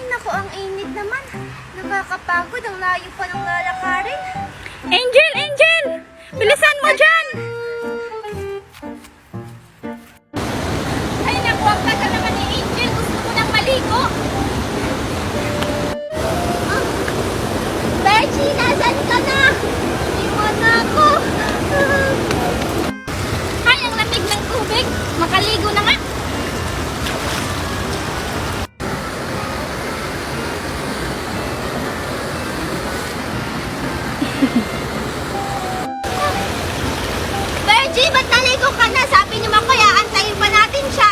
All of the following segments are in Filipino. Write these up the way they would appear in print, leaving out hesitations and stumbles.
naku, ang init naman. Nakakapagod, ang layo pa ng lalakarin. Angel! Angel! Bilisan mo dyan! Ay naku, ang tagal naman ni Angel. Gusto ko nang maligo. Bechi, nasan ka na? Iwan na ako. Ay, ang lamig ng tubig. Makaligo na nga. Bechi, ba't naligo ka na? Sabi ni Makoy, aantayin pa natin siya.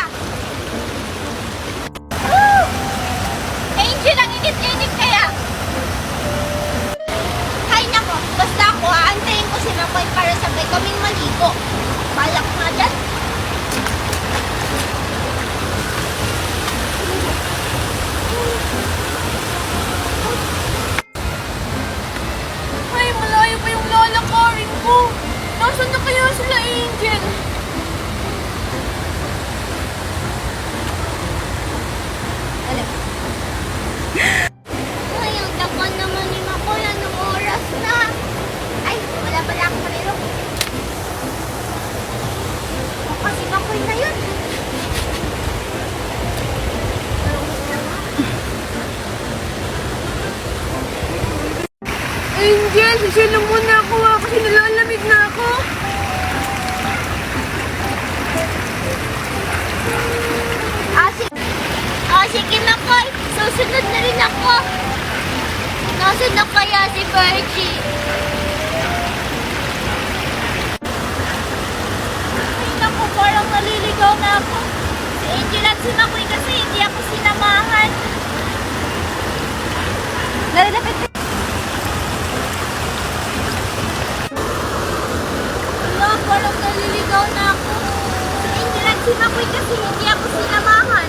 Angel, ang init-init kaya. Hay nako, basta ako, aantayin ko si Makoy para sabay kaming maligo. Balak nga dyan. Ay, malayo pa yung lalakarin ko. Nasaan na kaya sila, Angel? Ay, ang tagal naman ni Makoy. Anong oras na? Ay, wala pala akong marilo. O, kasi Makoy na yun. Angel! Sisilo muna ako kasi nalalamig na ako. Sige Makoy, susunod na rin ako. Nasaan na kaya si Virgie? Ay naku, parang naliligaw na ako. Si Angel at si Makoy kasi hindi ako sinamahan. Nalalapit na. Wala, parang naliligaw na ako. Si Angel at si Makoy kasi hindi ako sinamahan.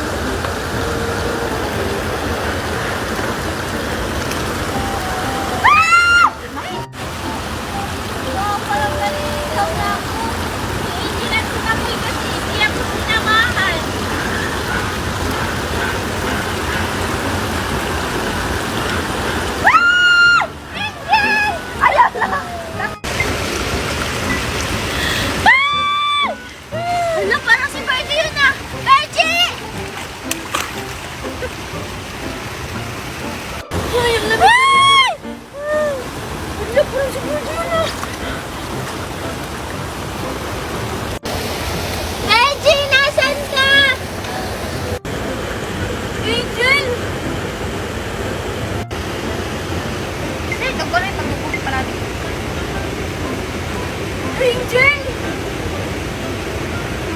Angel!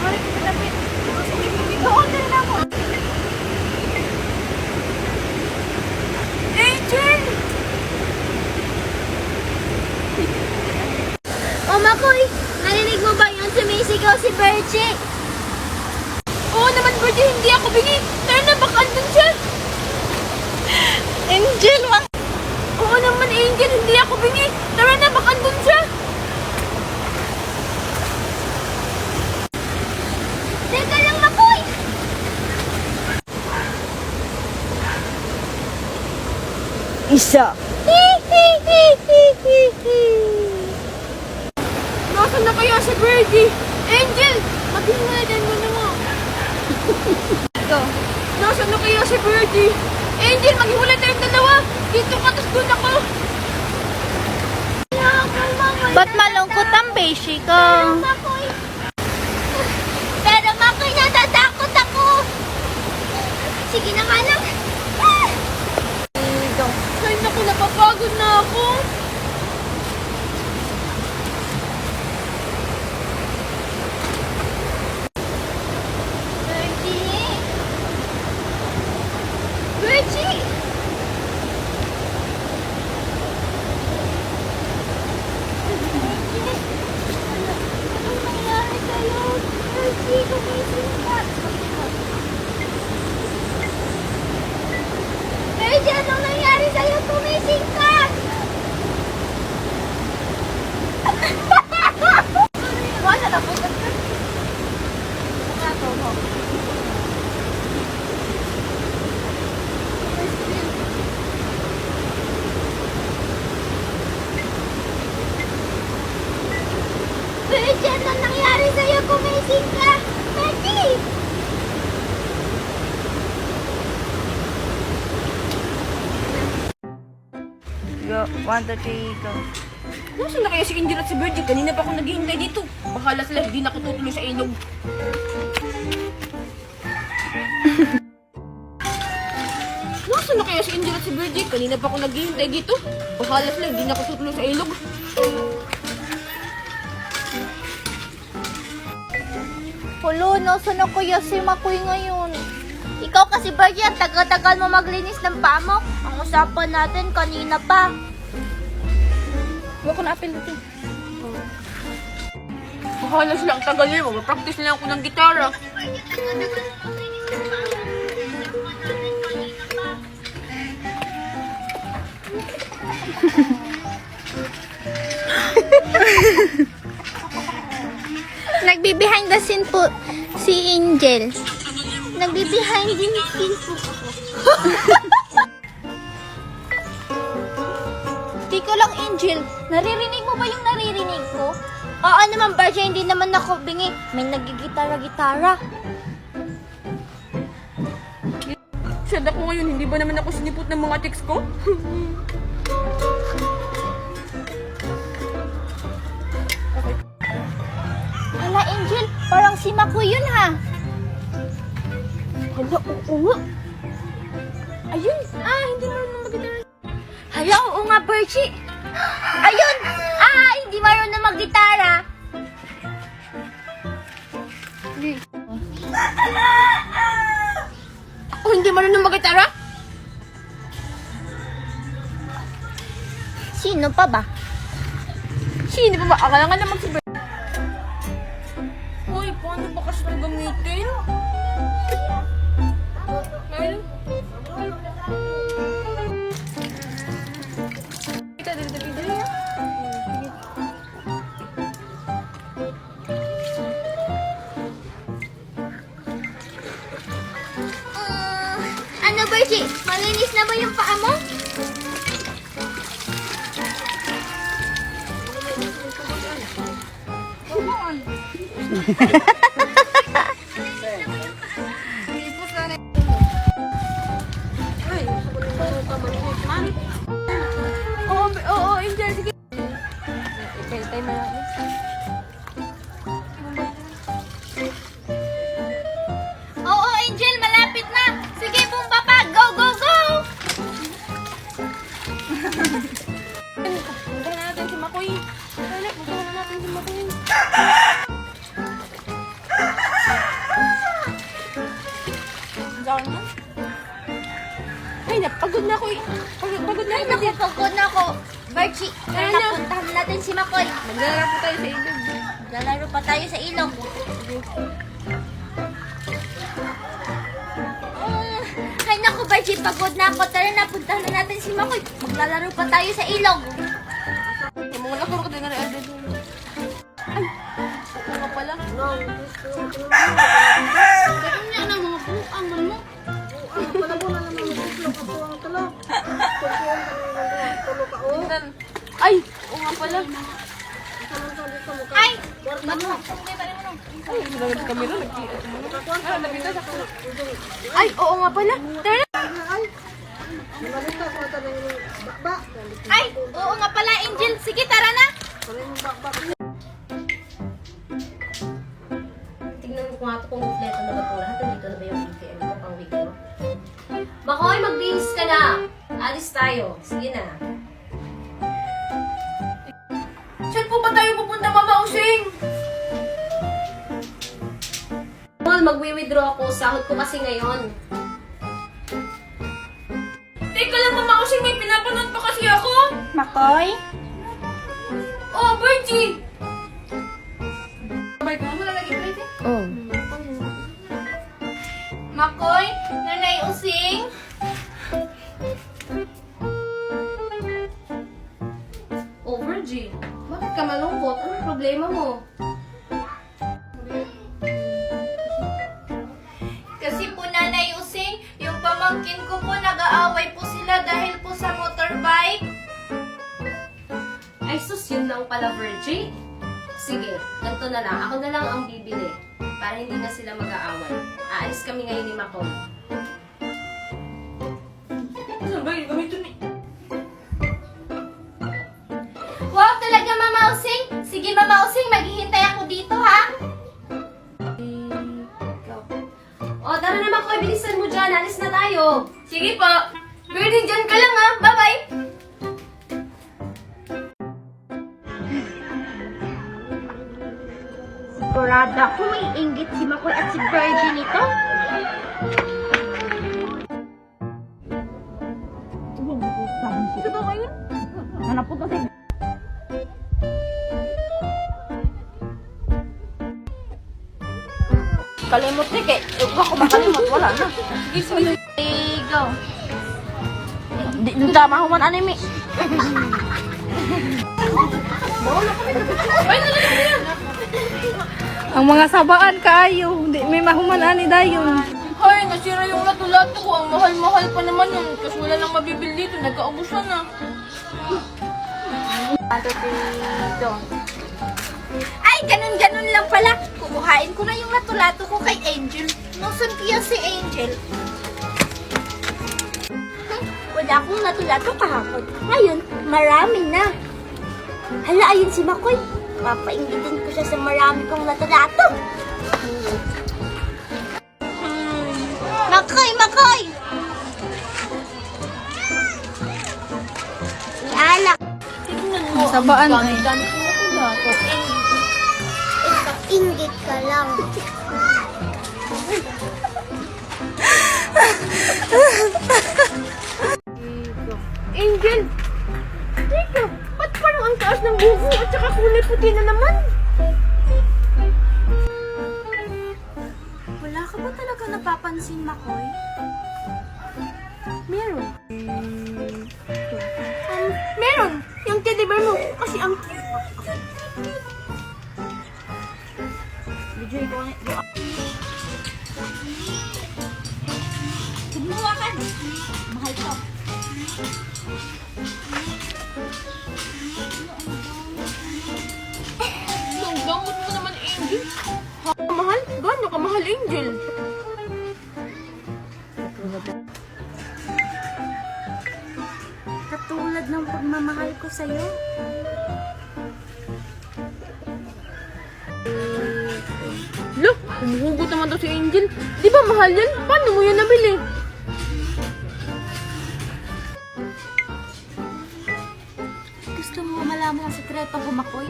Mari ko pinapit. Doon na rin ako. Angel! O Makoy, narinig mo ba yung sumisigaw si Virgie? Oo naman Virgie, hindi ako bingi. Tara na, baka andun siya. Angel! Oo naman Angel, hindi ako bingi. Tara na, baka andun siya. Teka lang, Makoy! Isa. Nasaan na kaya si Virgie? Angel! Maghiwalayan mo na mo. Nasaan na kaya si Virgie? Angel, maghiwalay tayong dalawa. Dito ka, tapos doon ako. Ba't malungkot ang beshi ko? Makoy. Pero Makoy, natatakot ako. Sige na nga lang. Ay naku, napapagod na ako. Virgie! Virgie! Anong nangyari sa'yo? Virgie, gumising ka. Virgie, anong nangyari sa'yo? Gumising ka! Wala na po. Gising ka! Bertie! Go. 1, 2, 3, go. Nasaan na kaya si Angel at si Virgil? Kanina pa ako naghihintay dito. Bahala sila, hindi na ako tutuloy sa ilog. Nasaan na kaya si Angel at si Virgil? Kanina pa ako naghihintay dito. Bahala sila, hindi na ako tutuloy sa ilog. Hulo, nasa na kaya si Makoy ngayon? Ikaw kasi, Bertie, ang tagal-tagal mo maglinis ng paa mo. Ang usapan natin kanina pa. Huwag ko na apel dito. Bahala sila, ang tagal nila. Mag-practice lang ako ng gitara. Nagbi-behind the scene po si Angel. Nagbi-behind the scene po ako. Tiko lang, Angel. Naririnig mo ba yung naririnig ko? Oo naman, Bertie. Hindi naman ako bingi. May nagigitara-gitara. Sad ako ngayon, hindi ba naman ako sinipot ng mga text ko? Hala, Angel. Parang si Makoy yun, ha? Hala, oo nga. Ayun, hindi marunong mag-gitara. Hala, oo nga, Bertie. Ayun! Hindi marunong mag-gitara. Oh, hindi marunong mag-gitara? Sino pa ba? Sino pa ba? Akala nga naman si Bert. Uy, paano ba kasi ito gamitin? Well, dali. Ano, Bertie? Malinis na ba yung paa mo? Oo, Angel, sige. Ipel-time na natin. Oo, Angel, malapit na. Sige, bumba pa. Go, go, go! Punta na natin si Makoy. Dali, punta na natin si Makoy. Saan na? Ay, napagod na ako eh. Pagod na Ay, ako. naku, pagod na ako. Bertie, tara Ayun na, na. puntahan natin si Makoy. Maglalaro po tayo sa ilog. Lalaro pa tayo sa ilog. Ay, naku, Bertie, pagod na ako. Tara na, puntahan na natin si Makoy. Maglalaro pa tayo sa ilog. Yung mga lakuro ko din na rin. Ay, ako nga pala. Ganun niya na mga buang mo. Ay, oo nga pala. Ay! Ay, nalagay kami rin. Ay, oo nga pala. Tara. Ay! Oo nga pala, Angel. Sige, tara na. Tignan ko nga ito kung kompleto na ba ito lahat. Nandito na ba yung ATM ko, pang week mo? Makoy, magbihis ka na! Alis tayo. Sige na. Saan po ba tayo pupunta, Mama Using? Mall, magwi-withdraw ako. Sahod ko kasi ngayon. Teka lang, Mama Using. May pinapanood pa kasi ako. Makoy? Oh, Bertie! Sabay ko mo lalagay, Bertie. Oh. Makoy? Nanay Using? Oh, Virgie. Bakit ka malungkot? Anong problema mo? Kasi po, Nanay Using, yung pamangkin ko po, nag-aaway po sila dahil po sa motorbike. Ay, sus, yun lang pala, Virgie. Sige, ganito na lang. Ako na lang ang bibili. Para hindi na sila mag-aaway. Aalis kami ngayon ni Makoy. Sabay, gamito ni... Wow, talaga Mama Using? Sige Mama Using, maghihintay ako dito ha. O, tara na Makoy, bilisan mo dyan. Alis na tayo. Sige po. Birdie, dyan ka lang ha. Bye-bye. Sigurada ko may inggit si Makoy at si Birdie nito. Ito ba kayo? Hanap po kasi. Kalimot ni kay. Ako makalimot. Wala na. Sige, sige. Go. Di nita mahuman anime. Ang mga sabaan kaayo, di may mahuman ani dayon. Hay, nasira yung lato-lato ko. Ang mahal-mahal pa naman yun. Kasi wala nang mabibil dito. Nagkaubusan na. Ay, ganun-ganun lang pala. Kukuhain ko na yung lato-lato ko kay Angel. Nusun kaya si Angel. Wala akong lato-lato kahapon. Ngayon, marami na. Hala, ayun si Makoy. Papaingitin ko siya sa marami kong lato-lato. Makoy, Makoy! Alak. Tignan mo. Sabaan Ang ay. dami ko lato-lato. Ingit ka lang. Angel! Teka, ba't parang ang taas ng buho at saka kulay puti na naman? Wala ka ba talaga napapansin, Makoy? Meron. Meron! Yung teddy bear mo, kasi ang cute. Kumuha ka. Mahal to. Ang gamot mo naman, Angel. Ha, mahal? Gano'n ka mahal, Angel? Katulad ng pagmamahal ko sa'yo. Look, humuhugot naman daw si Angel. Di ba mahal yan? Paano mo yan nabili? Gusto mo malaman ang sekreto ko, Makoy?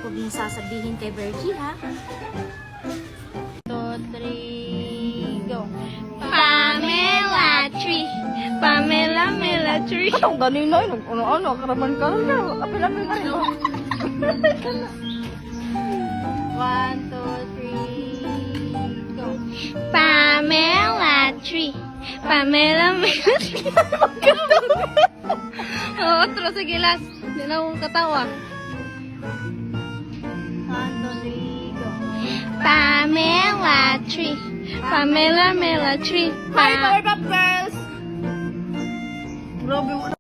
Huwag mong sasabihin kay Virgie, ha? 2, 3, go. Pamela Tree. Pamela Mela Tree. Atong ganina ay ano karaman karon ka. Apil-apil ka rin. 1, 2, 3, go. Pamela Tree. Pamela Mela Tree. Oo, otro sige last. Di na akong katawa. 1, 2, 3, go. Pamela Tree. Pamela Mela Tree. Hi, Powerpuff Girls! Grabe